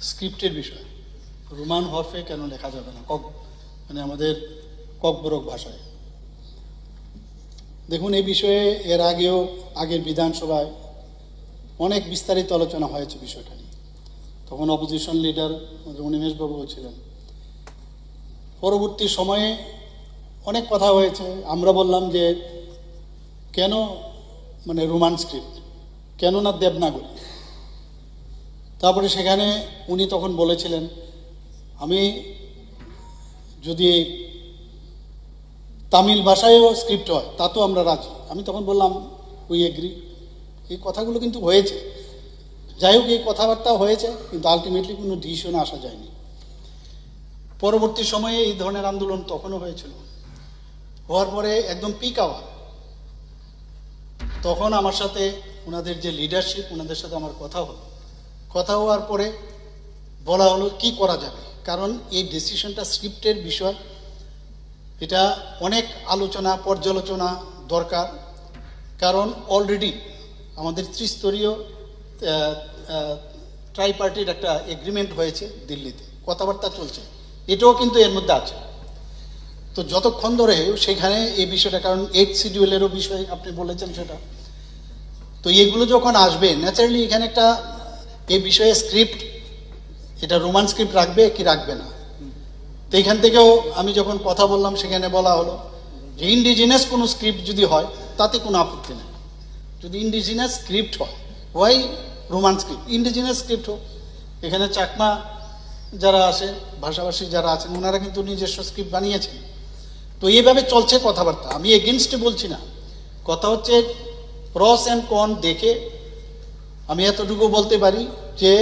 স্ক্রিপ্টের বিষয় রোমান হরফে কেন লেখা যাবে না, মানে আমাদের ককবরক ভাষায়। দেখুন, এই বিষয়ে এর আগের বিধানসভায় অনেক বিস্তারিত আলোচনা হয়েছে বিষয়টা নিয়ে। তখন অপোজিশন লিডার অনিমেষবাবুও ছিলেন। পরবর্তী সময়ে অনেক কথা হয়েছে। আমরা বললাম যে কেন মানে রোমান স্ক্রিপ্ট, কেন না দেবনাগরী। তারপরে সেখানে উনি তখন বলেছিলেন আমি যদি তামিল ভাষায়ও স্ক্রিপ্ট হয় তাতেও আমরা রাজি। আমি তখন বললাম উই এগ্রি। এই কথাগুলো কিন্তু হয়েছে। যাই হোক, এই কথাবার্তা হয়েছে, কিন্তু আলটিমেটলি কোনো ডিসিশনে আসা যায়নি। পরবর্তী সময়ে এই ধরনের আন্দোলন তখনও হয়েছিল। হওয়ার পরে একদম পিক আওয়ার, তখন আমার সাথে ওনাদের যে লিডারশিপ, ওনাদের সাথে আমার কথা হওয়ার পরে বলা হলো কি করা যাবে। কারণ এই ডিসিশনটা স্ক্রিপ্টের বিষয়, এটা অনেক আলোচনা পর্যালোচনা দরকার। কারণ অলরেডি আমাদের ত্রিস্তরীয় ট্রাইপার্টির একটা এগ্রিমেন্ট হয়েছে দিল্লিতে, কথাবার্তা চলছে, এটাও কিন্তু এর মধ্যে আছে। তো যতক্ষণ ধরে সেখানে এই বিষয়টা, কারণ 8 শিডিউলেরও বিষয় আপনি বলেছেন সেটা, তো এগুলো যখন আসবে ন্যাচারালি এখানে একটা এই বিষয়ে স্ক্রিপ্ট, এটা রোমান স্ক্রিপ্ট রাখবে কি রাখবে না। তো এখান থেকেও আমি যখন কথা বললাম সেখানে বলা হলো যে ইন্ডিজিনাস কোনো স্ক্রিপ্ট যদি হয় তাতে কোনো আপত্তি নেই। যদি ইন্ডিজিনাস স্ক্রিপ্ট হয়, ওয়াই রোমান স্ক্রিপ্ট, ইন্ডিজিনাস স্ক্রিপ্ট হোক। এখানে চাকমা যারা আছে, ভাষাভাষী যারা আছেন, ওনারা কিন্তু নিজস্ব স্ক্রিপ্ট বানিয়েছেন। তো এইভাবে চলছে কথাবার্তা। আমি এগেনস্টে বলছি না, কথা হচ্ছে প্রস অ্যান্ড কন দেখে আমি এতটুকু বলতে পারি যে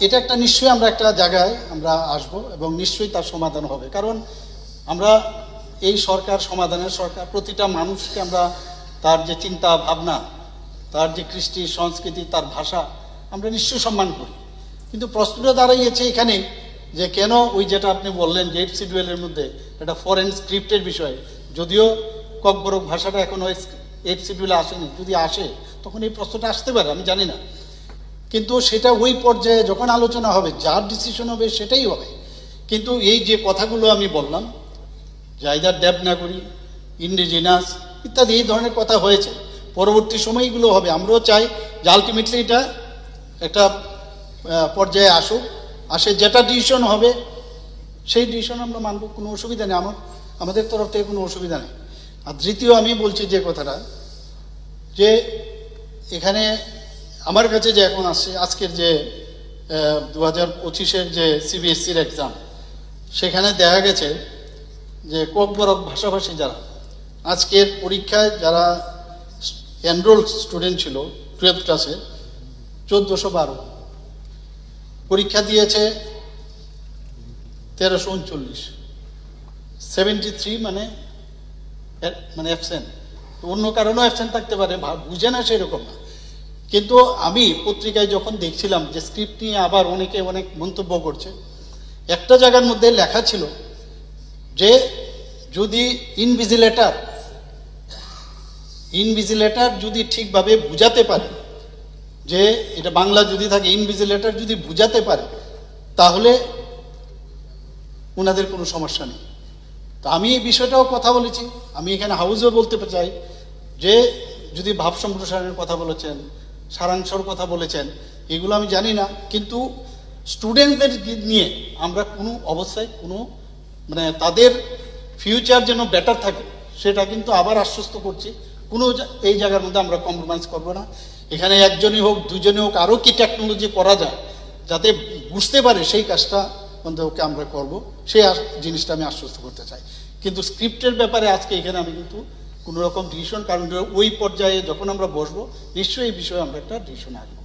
এটা একটা নিশ্চয়ই আমরা একটা জায়গায় আমরা আসব এবং নিশ্চয়ই তার সমাধান হবে। কারণ আমরা এই সরকার সমাধানের সরকার, প্রতিটা মানুষকে আমরা তার যে চিন্তা ভাবনা, তার যে কৃষ্টি সংস্কৃতি, তার ভাষা আমরা নিশ্চয়ই সম্মান করি। কিন্তু প্রশ্নটা দাঁড়াইছে এখানে যে কেন ওই যেটা আপনি বললেন যে 8 শিডিউলের মধ্যে একটা ফরেন স্ক্রিপ্টের বিষয়, যদিও ককবরক ভাষাটা এখনো 8 শিডিউলে আসেনি, যদি আসে তখন এই প্রশ্নটা আসতে পারে, আমি জানি না। কিন্তু সেটা ওই পর্যায়ে যখন আলোচনা হবে, যার ডিসিশন হবে সেটাই হবে। কিন্তু এই যে কথাগুলো আমি বললাম যে আইদার দেবনাগরী, ইন্ডিজিনাস ইত্যাদি এই ধরনের কথা হয়েছে, পরবর্তী সময়গুলো হবে। আমরাও চাই যে আলটিমেটলি এটা একটা পর্যায়ে আসে, যেটা ডিসিশন হবে সেই ডিসিশন আমরা মানব, কোনো অসুবিধা নেই, আমাদের তরফ থেকে কোনো অসুবিধা নেই। আর দ্বিতীয় আমি বলছি যে কথাটা, যে এখানে আমার কাছে যে এখন আসছে আজকের যে 2025-এর যে সিবিএসসির এক্সাম, সেখানে দেখা গেছে যে ককবরক ভাষাভাষী যারা আজকের পরীক্ষায় যারা এনরোল স্টুডেন্ট ছিল 12th ক্লাসে 1412, পরীক্ষা দিয়েছে 1339, 73 মানে অ্যাবসেন্ট। অন্য কারণেও অ্যাবসেন্ট থাকতে পারে, বুঝে না সেরকম না। কিন্তু আমি পত্রিকায় যখন দেখছিলাম যে স্ক্রিপ্ট নিয়ে আবার অনেকে অনেক মন্তব্য করছে, একটা জায়গার মধ্যে লেখা ছিল যে যদি ইনভিজিলেটর যদি ঠিকভাবে বুঝাতে পারে, যে এটা বাংলা যদি থাকে, ইনভিজিলেটর যদি বুঝাতে পারে তাহলে ওনাদের কোনো সমস্যা নেই। তো আমি এই বিষয়টাও কথা বলেছি, আমি এখানে হাউসেও বলতে চাই যে যদি ভাব সম্প্রসারণের কথা বলেছেন, সারাংশর কথা বলেছেন, এগুলো আমি জানি না, কিন্তু স্টুডেন্টদের নিয়ে আমরা কোনো অবস্থায় কোনো মানে তাদের ফিউচার যেন বেটার থাকে সেটা কিন্তু আবার আশ্বস্ত করছি। কোনো এই জায়গার মধ্যে আমরা কম্প্রোমাইজ করব না। এখানে একজনই হোক, দুজনই হোক, আরও কি টেকনোলজি করা যায় যাতে বুঝতে পারে, সেই কাজটা ওকে আমরা করব, সেই জিনিসটা আমি আশ্বস্ত করতে চাই। কিন্তু স্ক্রিপ্টের ব্যাপারে আজকে এখানে আমি কিন্তু কোনো রকম ডিসিশন, কারণ ওই পর্যায়ে যখন আমরা বসবো নিশ্চয়ই এই বিষয়ে আমরা একটা ডিসিশন আসবো।